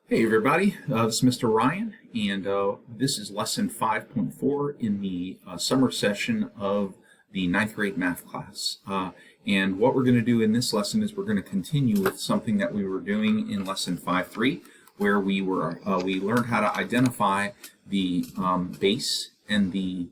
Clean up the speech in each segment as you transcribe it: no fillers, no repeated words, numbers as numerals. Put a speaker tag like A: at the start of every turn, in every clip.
A: Hey everybody, this is Mr. Ryan, and this is lesson 5.4 in the summer session of the ninth grade math class. And what we're going to do in this lesson is we're going to continue with something that we were doing in lesson 5.3, where we learned how to identify the base and the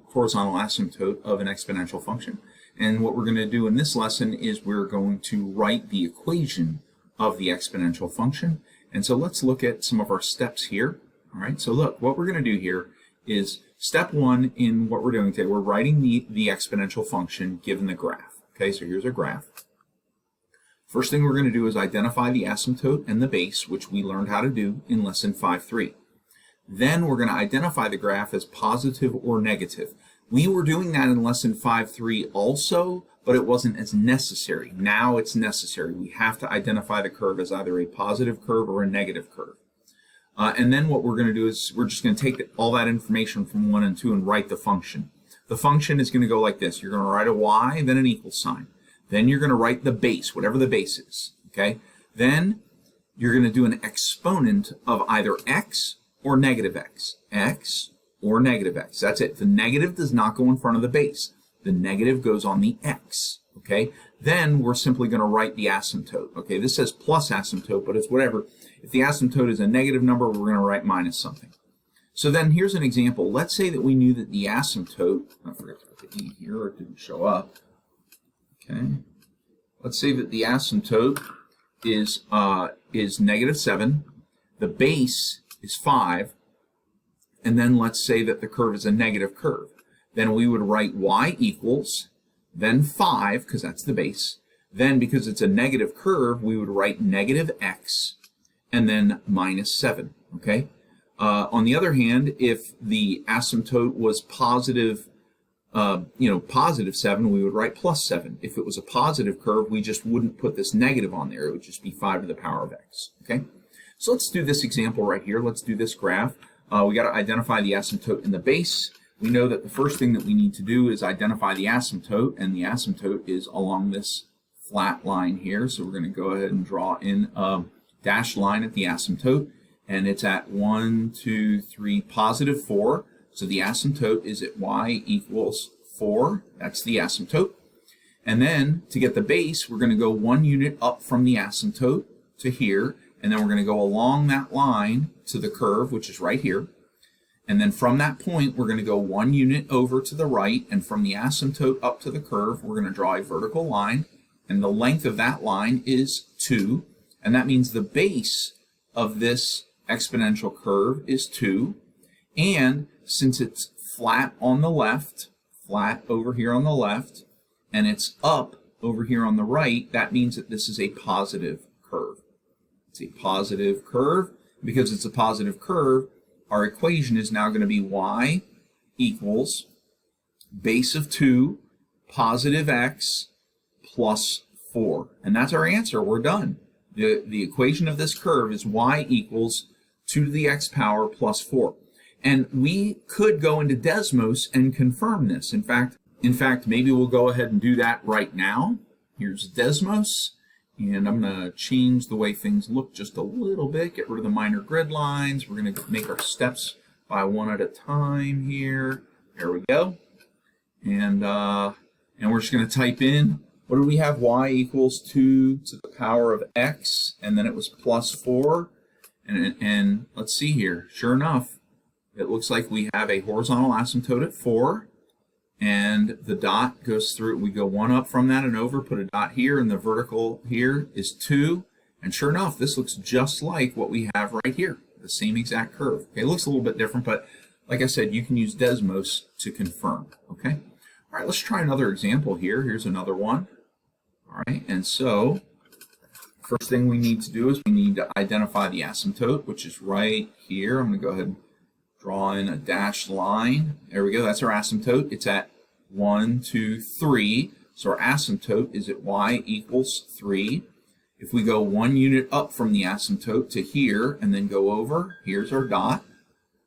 A: horizontal asymptote of an exponential function. And what we're going to do in this lesson is we're going to write the equation of the exponential function. And so let's look at some of our steps here. All right, so look, what we're going to do here is step one in what we're doing today. We're writing the exponential function given the graph. Okay, so here's our graph. First thing we're going to do is identify the asymptote and the base, which we learned how to do in lesson 5.3. Then we're going to identify the graph as positive or negative. We were doing that in lesson 5.3 also, but it wasn't as necessary. Now it's necessary. We have to identify the curve as either a positive curve or a negative curve. And then what we're going to do is we're just going to take all that information from 1 and 2 and write the function. The function is going to go like this. You're going to write a y, then an equal sign. Then you're going to write the base, whatever the base is. Okay? Then you're going to do an exponent of either x or negative x. X or negative x. That's it. The negative does not go in front of the base. The negative goes on the x, okay? Then we're simply going to write the asymptote, okay? This says plus asymptote, but it's whatever. If the asymptote is a negative number, we're going to write minus something. So then here's an example. Let's say that we knew that the asymptote, I forgot to put the E here, or it didn't show up, okay? Let's say that the asymptote is -7, the base is 5, and then let's say that the curve is a negative curve. Then we would write y equals, then 5, because that's the base. Then, because it's a negative curve, we would write negative x, and then -7, okay? On the other hand, if the asymptote was positive, positive 7, we would write +7. If it was a positive curve, we just wouldn't put this negative on there. It would just be 5 to the power of x, okay? So let's do this example right here. Let's do this graph. We got to identify the asymptote and the base. We know that the first thing that we need to do is identify the asymptote, and the asymptote is along this flat line here. So we're going to go ahead and draw in a dashed line at the asymptote, and it's at 1, 2, 3, positive 4. So the asymptote is at y equals 4. That's the asymptote. And then to get the base, we're going to go 1 unit up from the asymptote to here, and then we're going to go along that line to the curve, which is right here. And then from that point, we're going to go 1 unit over to the right, and from the asymptote up to the curve, we're going to draw a vertical line, and the length of that line is 2, and that means the base of this exponential curve is 2, and since it's flat on the left, flat over here on the left, and it's up over here on the right, that means that this is a positive curve. It's a positive curve. Because it's a positive curve, our equation is now going to be y equals base of 2 positive x plus 4. And that's our answer. We're done. The equation of this curve is y equals 2 to the x power plus 4. And we could go into Desmos and confirm this. In fact, maybe we'll go ahead and do that right now. Here's Desmos. And I'm going to change the way things look just a little bit, get rid of the minor grid lines. We're going to make our steps by one at a time here. There we go. And we're just going to type in, what do we have? Y equals 2 to the power of x, and then it was plus 4. And let's see here. Sure enough, it looks like we have a horizontal asymptote at 4. And the dot goes through, we go 1 up from that and over, put a dot here, and the vertical here is 2. And sure enough, this looks just like what we have right here, the same exact curve. Okay, it looks a little bit different, but like I said, you can use Desmos to confirm, okay? All right, let's try another example here. Here's another one. All right, and so first thing we need to do is we need to identify the asymptote, which is right here. I'm going to go ahead and draw in a dashed line. There we go. That's our asymptote. It's at 1, 2, 3. So our asymptote is at y equals 3. If we go 1 unit up from the asymptote to here and then go over, here's our dot.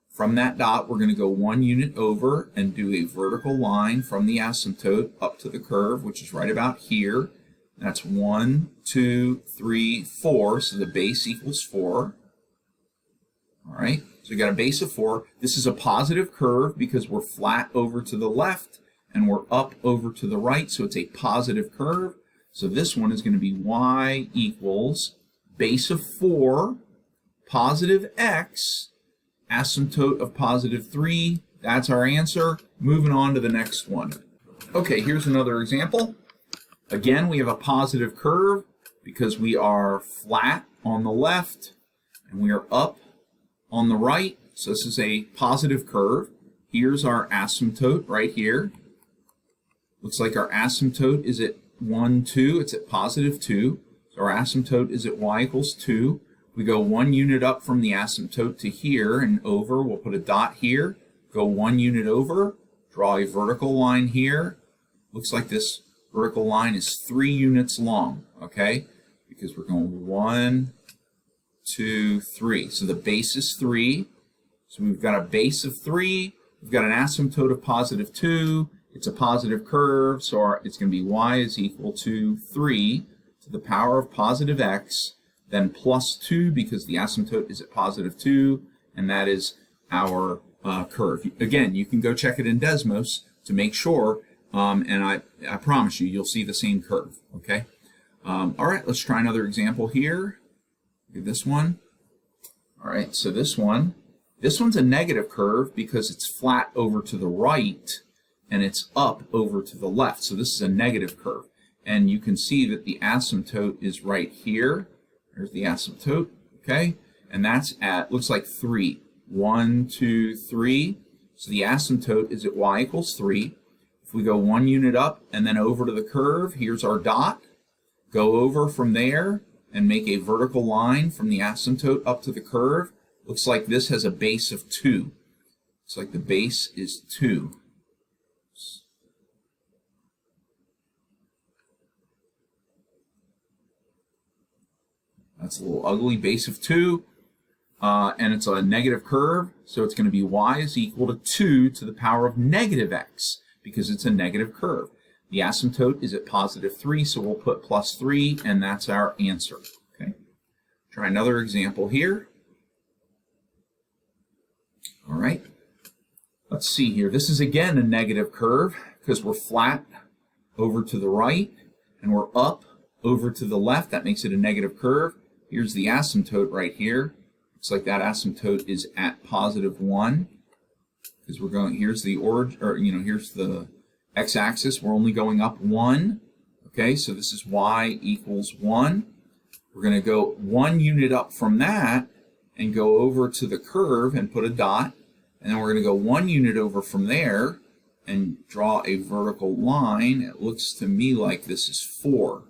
A: From that dot, we're going to go 1 unit over and do a vertical line from the asymptote up to the curve, which is right about here. That's 1, 2, 3, 4. So the base equals 4. All right, so we got a base of 4. This is a positive curve because we're flat over to the left and we're up over to the right, so it's a positive curve. So this one is going to be y equals base of 4, positive x, asymptote of positive 3. That's our answer. Moving on to the next one. Okay, here's another example. Again, we have a positive curve because we are flat on the left and we are up on the right. So this is a positive curve. Here's our asymptote right here. Looks like our asymptote is at 1, 2. It's at positive 2. So our asymptote is at y equals 2. We go 1 unit up from the asymptote to here and over. We'll put a dot here. Go 1 unit over. Draw a vertical line here. Looks like this vertical line is 3 units long, okay? Because we're going 1, 2, 3. So the base is 3. So we've got a base of 3. We've got an asymptote of positive 2. It's a positive curve, so it's going to be y is equal to 3 to the power of positive x, then plus 2 because the asymptote is at positive 2, and that is our curve. Again, you can go check it in Desmos to make sure, and I promise you, you'll see the same curve, okay? All right, let's try another example here. Look at this one. All right, so this one's a negative curve because it's flat over to the right and it's up over to the left. So this is a negative curve. And you can see that the asymptote is right here. There's the asymptote, okay? And that's at, looks like 3. 1, 2, 3. So the asymptote is at y equals 3. If we go 1 unit up and then over to the curve, here's our dot. Go over from there and make a vertical line from the asymptote up to the curve. Looks like this has a base of 2. Looks like the base is 2. That's a little ugly, base of 2. And it's a negative curve, so it's going to be y is equal to 2 to the power of negative x, because it's a negative curve. The asymptote is at positive 3, so we'll put plus 3, and that's our answer. Okay. Try another example here. All right. Let's see here. This is again a negative curve because we're flat over to the right, and we're up over to the left. That makes it a negative curve. Here's the asymptote right here. Looks like that asymptote is at positive 1 because we're going, here's the origin, or here's the x-axis. We're only going up 1. Okay, so this is y equals 1. We're going to go 1 unit up from that and go over to the curve and put a dot. And then we're going to go 1 unit over from there and draw a vertical line. It looks to me like this is 4.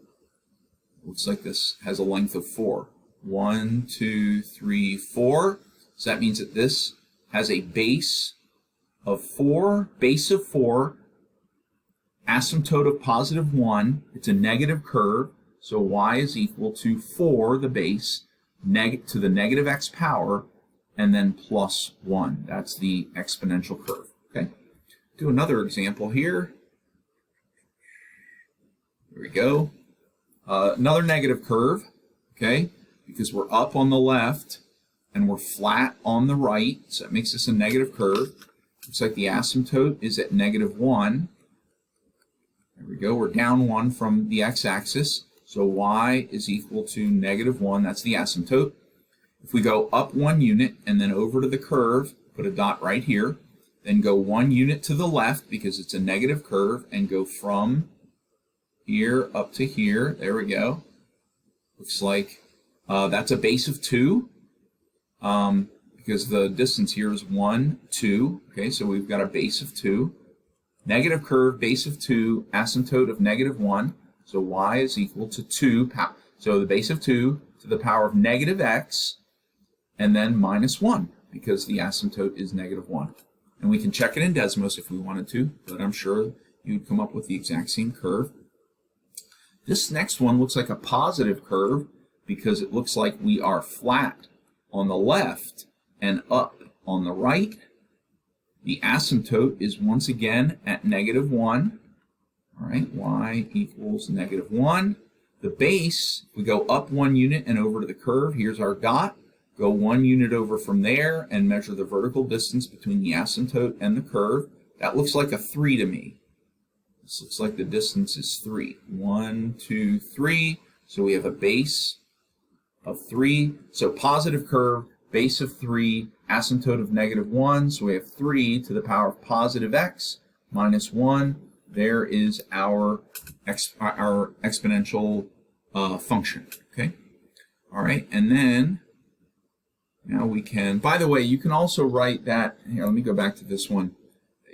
A: Looks like this has a length of 4. 1, 2, 3, 4. So that means that this has a base of 4, asymptote of positive 1. It's a negative curve, so y is equal to 4, the base, to the negative x power, and then plus 1. That's the exponential curve. Okay. Do another example here. There we go. Another negative curve, okay, because we're up on the left and we're flat on the right, so that makes this a negative curve. Looks like the asymptote is at negative 1. There we go, we're down 1 from the x-axis, so y is equal to negative 1, that's the asymptote. If we go up 1 unit and then over to the curve, put a dot right here, then go 1 unit to the left because it's a negative curve, and go from here up to here. There we go. Looks like that's a base of 2 because the distance here is 1, 2. Okay, so we've got a base of 2. Negative curve, base of 2, asymptote of negative 1. So y is equal to 2. So the base of 2 to the power of negative x, and then minus 1 because the asymptote is negative 1. And we can check it in Desmos if we wanted to, but I'm sure you'd come up with the exact same curve. This next one looks like a positive curve because it looks like we are flat on the left and up on the right. The asymptote is once again at negative 1. All right, y equals negative 1. The base, we go up 1 unit and over to the curve. Here's our dot. go 1 unit over from there and measure the vertical distance between the asymptote and the curve. That looks like a 3 to me. This looks like the distance is 3. 1, 2, 3. So we have a base of 3. So positive curve, base of 3, asymptote of -1. So we have 3 to the power of positive x minus 1. There is our exponential function. Okay. All right. And then now we can, by the way, you can also write that, here, let me go back to this one.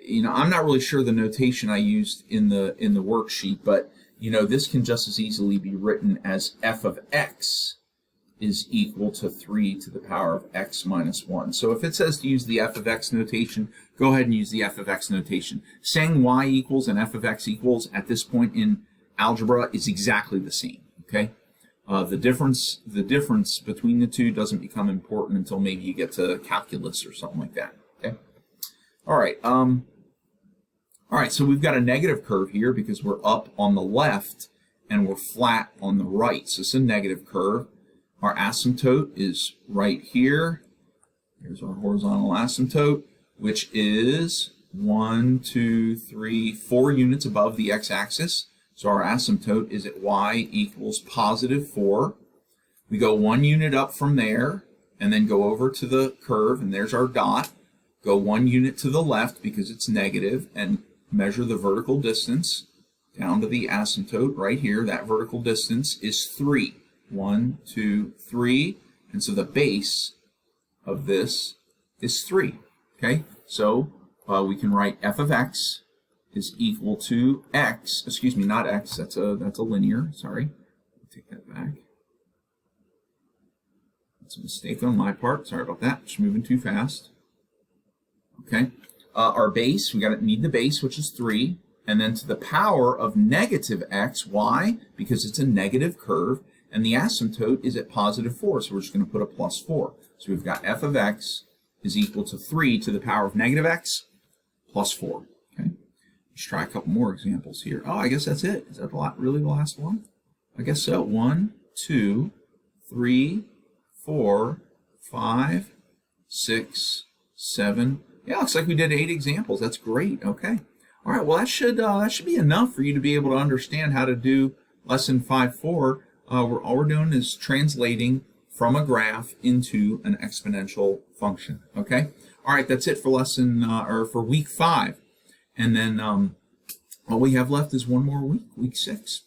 A: You know, I'm not really sure the notation I used in the worksheet, but, you know, this can just as easily be written as f of x is equal to 3 to the power of x minus 1. So if it says to use the f of x notation, go ahead and use the f of x notation. Saying y equals and f of x equals at this point in algebra is exactly the same, okay? The difference between the two doesn't become important until maybe you get to calculus or something like that. Okay. All right. So we've got a negative curve here because we're up on the left and we're flat on the right. So it's a negative curve. Our asymptote is right here. Here's our horizontal asymptote, which is 1, 2, 3, 4 units above the x-axis. So our asymptote is at y equals positive 4. We go 1 unit up from there and then go over to the curve, and there's our dot. Go 1 unit to the left because it's negative and measure the vertical distance down to the asymptote right here. That vertical distance is 3. 1, 2, 3. And so the base of this is 3. Okay, so we can write f of x is equal to x, excuse me, not x, that's a linear, sorry. Take that back. That's a mistake on my part, sorry about that, just moving too fast. Okay, our base, we need the base, which is 3, and then to the power of negative x, why? Because it's a negative curve, and the asymptote is at positive 4, so we're just going to put a plus 4. So we've got f of x is equal to 3 to the power of negative x plus 4. Okay. Let's try a couple more examples here. Oh, I guess that's it. Is that really the last one? I guess so. 1, 2, 3, 4, 5, 6, 7. Yeah, looks like we did 8 examples. That's great. Okay. All right. Well, that should be enough for you to be able to understand how to do lesson 5.4. All we're doing is translating from a graph into an exponential function. Okay. All right. That's it for lesson for week 5. And then all we have left is one more week, week 6.